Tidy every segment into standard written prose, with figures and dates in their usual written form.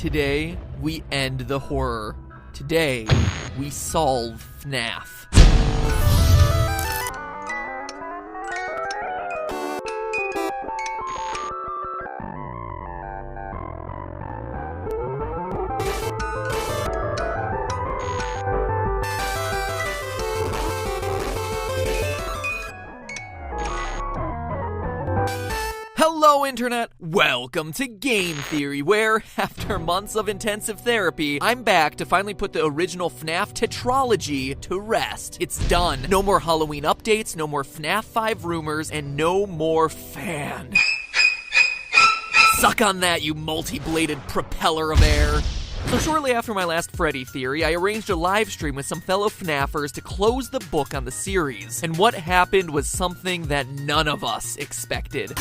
Today, we end the horror. Today, we solve FNAF. Hello, Internet! Welcome to Game Theory, where, after months of intensive therapy, I'm back to finally put the original FNAF tetralogy to rest. It's done. No more Halloween updates, no more FNAF 5 rumors, and no more fan. Suck on that, you multi-bladed propeller of air. So shortly after my last Freddy theory, I arranged a live stream with some fellow FNAFers to close the book on the series. And what happened was something that none of us expected.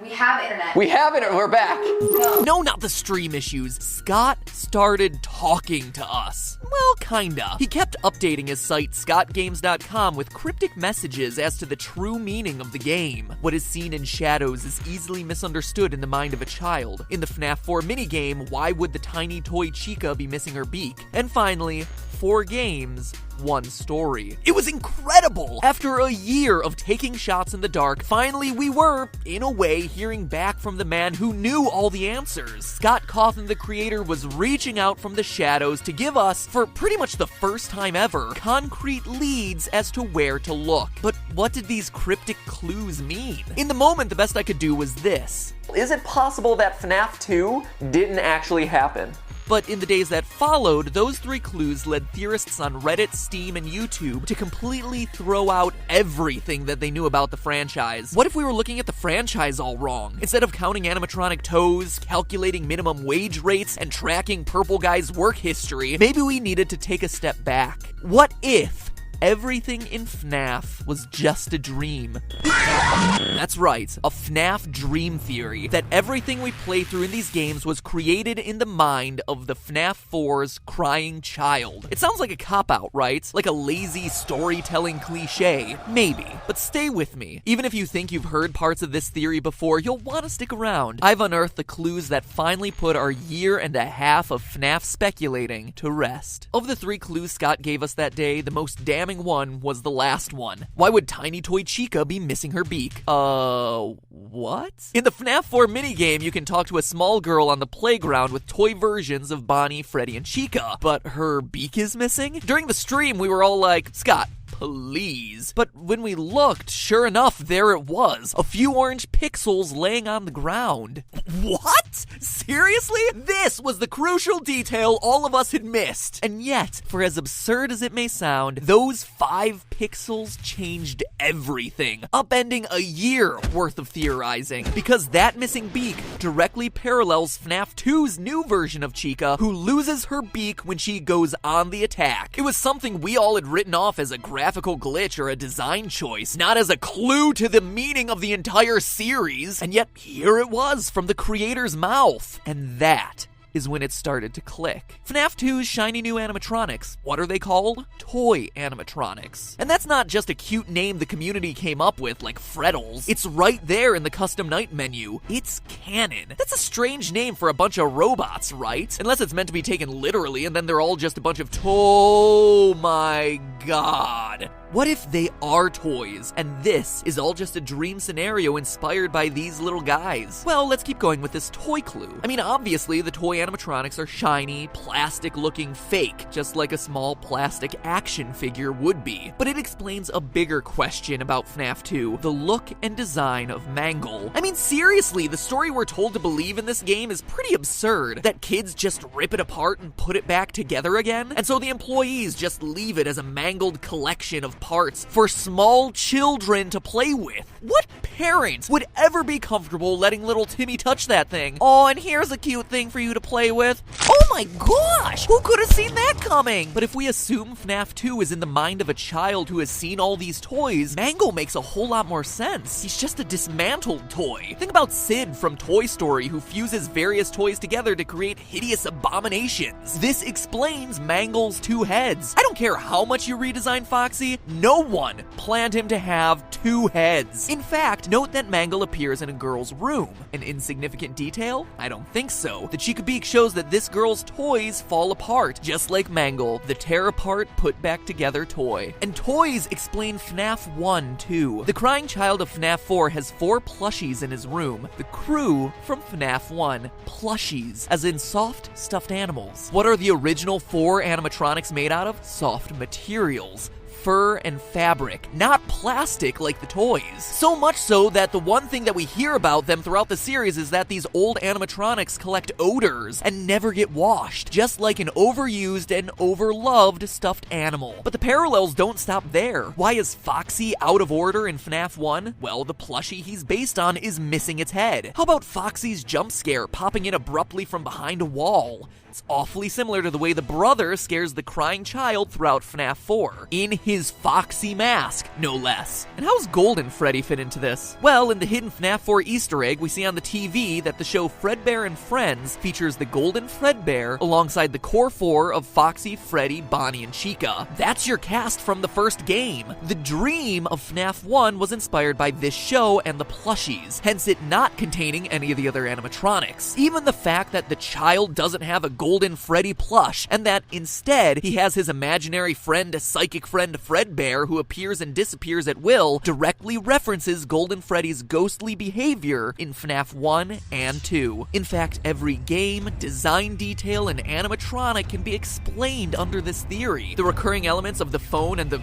We have internet. We have internet. We're back. No. No, not the stream issues. Scott started talking to us. Well, kinda. He kept updating his site, scottgames.com, with cryptic messages as to the true meaning of the game. What is seen in shadows is easily misunderstood in the mind of a child. In the FNAF 4 minigame, why would the tiny toy Chica be missing her beak? And finally, 4 games, 1 story. It was incredible! After a year of taking shots in the dark, finally we were, in a way, hearing back from the man who knew all the answers. Scott Cawthon, the creator, was reaching out from the shadows to give us, for pretty much the first time ever, concrete leads as to where to look. But what did these cryptic clues mean? In the moment, the best I could do was this. Is it possible that FNAF 2 didn't actually happen? But in the days that followed, those 3 clues led theorists on Reddit, Steam, and YouTube to completely throw out everything that they knew about the franchise. What if we were looking at the franchise all wrong? Instead of counting animatronic toes, calculating minimum wage rates, and tracking Purple Guy's work history, maybe we needed to take a step back. What if everything in FNAF was just a dream? That's right, a FNAF dream theory, that everything we play through in these games was created in the mind of the FNAF 4's crying child. It sounds like a cop-out, right? Like a lazy storytelling cliche. Maybe, but stay with me. Even if you think you've heard parts of this theory before, you'll want to stick around. I've unearthed the clues that finally put our year and a half of FNAF speculating to rest. Of the 3 clues Scott gave us that day, the most damning one was the last one. Why would tiny toy Chica be missing her beak? What? In the FNAF 4 minigame, you can talk to a small girl on the playground with toy versions of Bonnie, Freddy, and Chica, but her beak is missing? During the stream, we were all like, Scott, please. But when we looked, sure enough, there it was. A few orange pixels laying on the ground. What? Seriously? This was the crucial detail all of us had missed. And yet, for as absurd as it may sound, those 5 pixels changed everything, upending a year worth of theorizing. Because that missing beak directly parallels FNAF 2's new version of Chica, who loses her beak when she goes on the attack. It was something we all had written off as a graphical glitch or a design choice, not as a clue to the meaning of the entire series. And yet, here it was from the creator's mouth. And that is when it started to click. FNAF 2's shiny new animatronics. What are they called? Toy animatronics. And that's not just a cute name the community came up with, like Freddles. It's right there in the custom night menu. It's canon. That's a strange name for a bunch of robots, right? Unless it's meant to be taken literally, and then they're all just a bunch of oh my god. What if they are toys, and this is all just a dream scenario inspired by these little guys? Well, let's keep going with this toy clue. I mean, obviously, the toy animatronics are shiny, plastic-looking fake, just like a small plastic action figure would be. But it explains a bigger question about FNAF 2, the look and design of Mangle. I mean, seriously, the story we're told to believe in this game is pretty absurd, that kids just rip it apart and put it back together again, and so the employees just leave it as a mangled collection of parts for small children to play with. What parent would ever be comfortable letting little Timmy touch that thing? Oh, and here's a cute thing for you to play with. Oh my gosh, who could have seen that coming? But if we assume FNAF 2 is in the mind of a child who has seen all these toys, Mangle makes a whole lot more sense. He's just a dismantled toy. Think about Sid from Toy Story, who fuses various toys together to create hideous abominations. This explains Mangle's 2 heads. I don't care how much you redesign Foxy, no one planned him to have 2 heads. In fact, note that Mangle appears in a girl's room. An insignificant detail? I don't think so. The Chica-Beak shows that this girl's toys fall apart, just like Mangle, the tear-apart, put-back together toy. And toys explain FNAF 1 too. The crying child of FNAF 4 has 4 plushies in his room. The crew from FNAF 1. Plushies, as in soft, stuffed animals. What are the original 4 animatronics made out of? Soft materials. Fur and fabric, not plastic like the toys. So much so that the one thing that we hear about them throughout the series is that these old animatronics collect odors and never get washed, just like an overused and overloved stuffed animal. But the parallels don't stop there. Why is Foxy out of order in FNAF 1? Well, the plushie he's based on is missing its head. How about Foxy's jump scare popping in abruptly from behind a wall? It's awfully similar to the way the brother scares the crying child throughout FNAF 4. In his Foxy mask, no less. And how's Golden Freddy fit into this? Well, in the hidden FNAF 4 Easter egg, we see on the TV that the show Fredbear and Friends features the Golden Fredbear alongside the core 4 of Foxy, Freddy, Bonnie, and Chica. That's your cast from the first game. The dream of FNAF 1 was inspired by this show and the plushies, hence it not containing any of the other animatronics. Even the fact that the child doesn't have a Golden Freddy plush, and that instead he has his imaginary friend, psychic friend Fredbear, who appears and disappears at will, directly references Golden Freddy's ghostly behavior in FNAF 1 and 2. In fact, every game, design detail, and animatronic can be explained under this theory. The recurring elements of the phone and the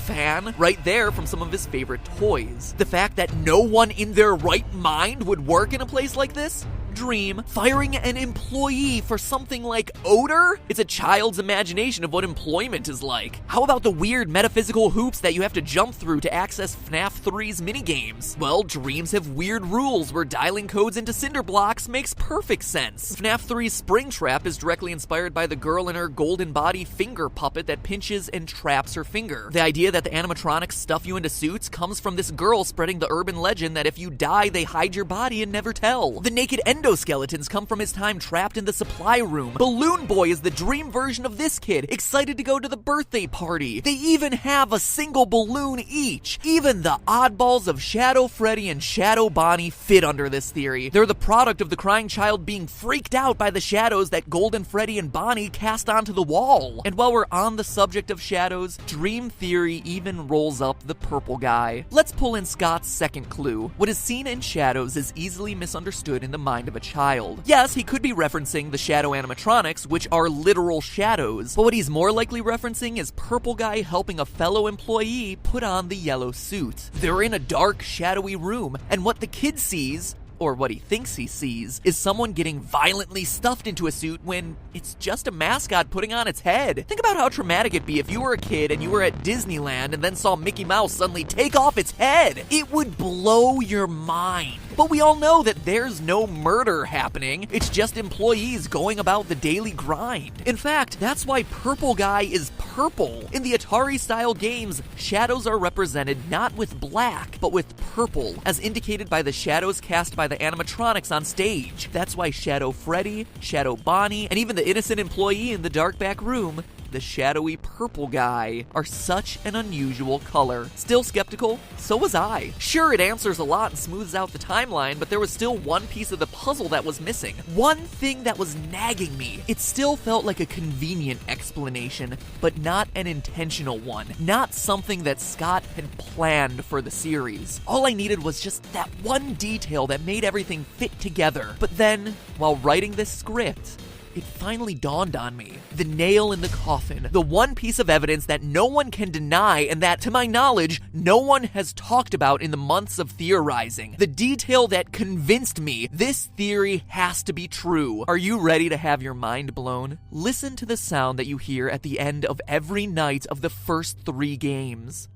fan, right there from some of his favorite toys. The fact that no one in their right mind would work in a place like this? Dream. Firing an employee for something like odor? It's a child's imagination of what employment is like. How about the weird metaphysical hoops that you have to jump through to access FNAF 3's minigames? Well, dreams have weird rules where dialing codes into cinder blocks makes perfect sense. FNAF 3's Springtrap is directly inspired by the girl in her golden body finger puppet that pinches and traps her finger. The idea that the animatronics stuff you into suits comes from this girl spreading the urban legend that if you die, they hide your body and never tell. The naked endoskeletons come from his time trapped in the supply room. Balloon Boy is the dream version of this kid, excited to go to the birthday party. They even have a single balloon each. Even the oddballs of Shadow Freddy and Shadow Bonnie fit under this theory. They're the product of the crying child being freaked out by the shadows that Golden Freddy and Bonnie cast onto the wall. And while we're on the subject of shadows, Dream Theory even rolls up the purple guy. Let's pull in Scott's second clue. What is seen in shadows is easily misunderstood in the mind of a child. Yes, he could be referencing the shadow animatronics, which are literal shadows, but what he's more likely referencing is Purple Guy helping a fellow employee put on the yellow suit. They're in a dark, shadowy room, and what the kid sees, or what he thinks he sees, is someone getting violently stuffed into a suit when it's just a mascot putting on its head. Think about how traumatic it'd be if you were a kid and you were at Disneyland and then saw Mickey Mouse suddenly take off its head. It would blow your mind. But we all know that there's no murder happening. It's just employees going about the daily grind. In fact, that's why Purple Guy is purple. In the Atari-style games, shadows are represented not with black, but with purple, as indicated by the shadows cast by the animatronics on stage. That's why Shadow Freddy, Shadow Bonnie, and even the innocent employee in the dark back room, the shadowy purple guy, are such an unusual color. Still skeptical? So was I. Sure, it answers a lot and smooths out the timeline, but there was still one piece of the puzzle that was missing. One thing that was nagging me. It still felt like a convenient explanation, but not an intentional one. Not something that Scott had planned for the series. All I needed was just that one detail that made everything fit together. But then, while writing this script, it finally dawned on me. The nail in the coffin. The one piece of evidence that no one can deny and that, to my knowledge, no one has talked about in the months of theorizing. The detail that convinced me this theory has to be true. Are you ready to have your mind blown? Listen to the sound that you hear at the end of every night of the first 3 games.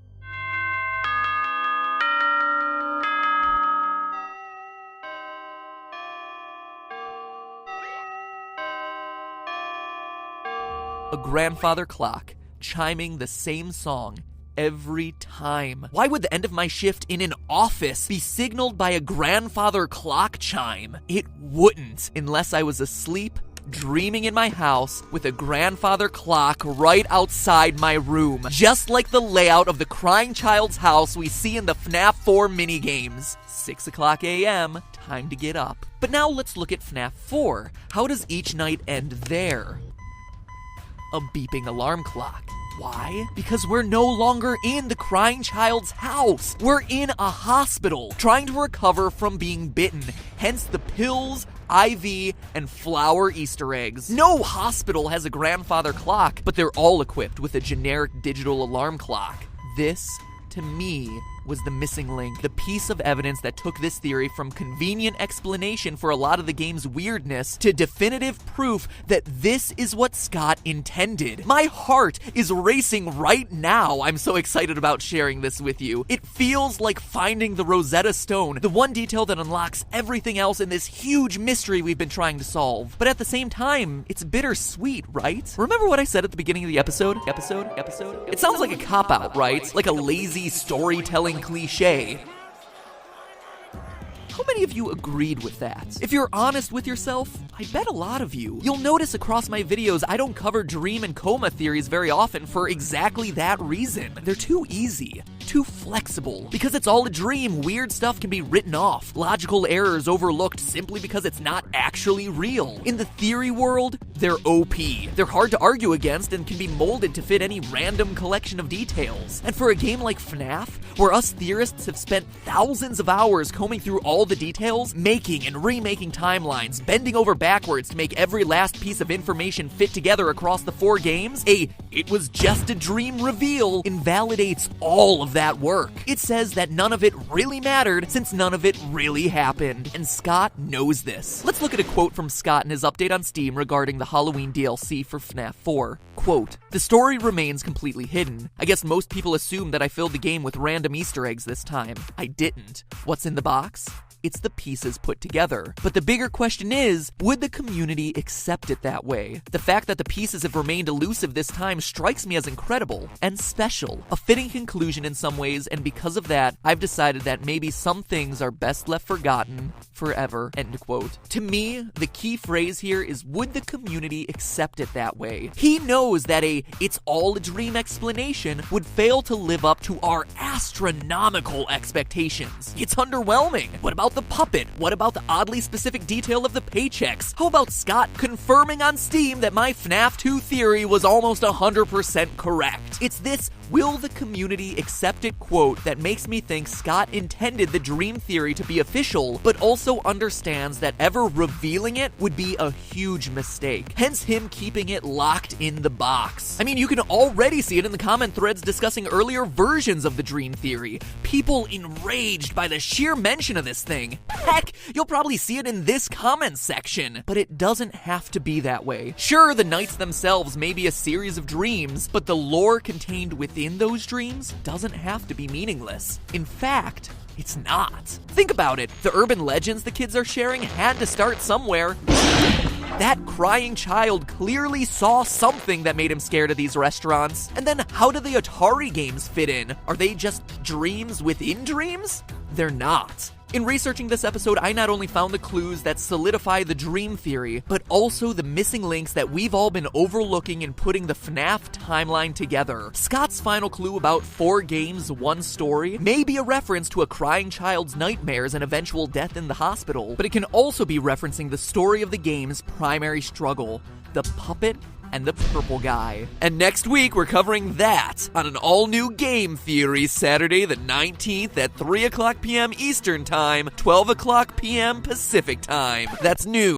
A grandfather clock, chiming the same song every time. Why would the end of my shift in an office be signaled by a grandfather clock chime? It wouldn't, unless I was asleep dreaming in my house with a grandfather clock right outside my room, just like the layout of the crying child's house we see in the FNAF 4 minigames. 6 o'clock a.m., time to get up. But now let's look at FNAF 4. How does each night end there? A beeping alarm clock. Why? Because we're no longer in the crying child's house. We're in a hospital, trying to recover from being bitten, hence the pills, IV, and flower Easter eggs. No hospital has a grandfather clock, but they're all equipped with a generic digital alarm clock. This, to me, was the missing link, the piece of evidence that took this theory from convenient explanation for a lot of the game's weirdness to definitive proof that this is what Scott intended. My heart is racing right now. I'm so excited about sharing this with you. It feels like finding the Rosetta Stone, the one detail that unlocks everything else in this huge mystery we've been trying to solve. But at the same time, it's bittersweet, right? Remember what I said at the beginning of the episode? It sounds like a cop-out, right? Like a lazy storytelling cliche. How many of you agreed with that? If you're honest with yourself, I bet a lot of you. You'll notice across my videos I don't cover dream and coma theories very often for exactly that reason. They're too easy, too flexible. Because it's all a dream, weird stuff can be written off, logical errors overlooked simply because it's not actually real. In the theory world, they're OP. They're hard to argue against and can be molded to fit any random collection of details. And for a game like FNAF, where us theorists have spent thousands of hours combing through all the details, making and remaking timelines, bending over backwards to make every last piece of information fit together across the 4 games, it was just a dream reveal invalidates all of that work. It says that none of it really mattered since none of it really happened, and Scott knows this. Let's look at a quote from Scott in his update on Steam regarding the Halloween DLC for FNAF 4. Quote, "The story remains completely hidden. I guess most people assume that I filled the game with random Easter eggs this time. I didn't. What's in the box? It's the pieces put together. But the bigger question is, would the community accept it that way? The fact that the pieces have remained elusive this time strikes me as incredible and special. A fitting conclusion in some ways, and because of that, I've decided that maybe some things are best left forgotten forever." End quote. To me, the key phrase here is, would the community accept it that way? He knows that it's all a dream explanation would fail to live up to our astronomical expectations. It's underwhelming. What about the puppet? What about the oddly specific detail of the paychecks? How about Scott confirming on Steam that my FNAF 2 theory was almost 100% correct? It's this "will the community accept it" quote that makes me think Scott intended the dream theory to be official, but also understands that ever revealing it would be a huge mistake. Hence him keeping it locked in the box. I mean, you can already see it in the comment threads discussing earlier versions of the dream theory. People enraged by the sheer mention of this thing. Heck, you'll probably see it in this comment section. But it doesn't have to be that way. Sure, the nights themselves may be a series of dreams, but the lore contained within those dreams doesn't have to be meaningless. In fact, it's not. Think about it. The urban legends the kids are sharing had to start somewhere. That crying child clearly saw something that made him scared of these restaurants. And then how do the Atari games fit in? Are they just dreams within dreams? They're not. In researching this episode, I not only found the clues that solidify the dream theory, but also the missing links that we've all been overlooking in putting the FNAF timeline together. Scott's final clue about 4 games, 1 story may be a reference to a crying child's nightmares and eventual death in the hospital, but it can also be referencing the story of the game's primary struggle, the puppet and the purple guy. And next week, we're covering that on an all-new Game Theory Saturday the 19th at 3 o'clock p.m. Eastern Time, 12 o'clock p.m. Pacific Time. That's new.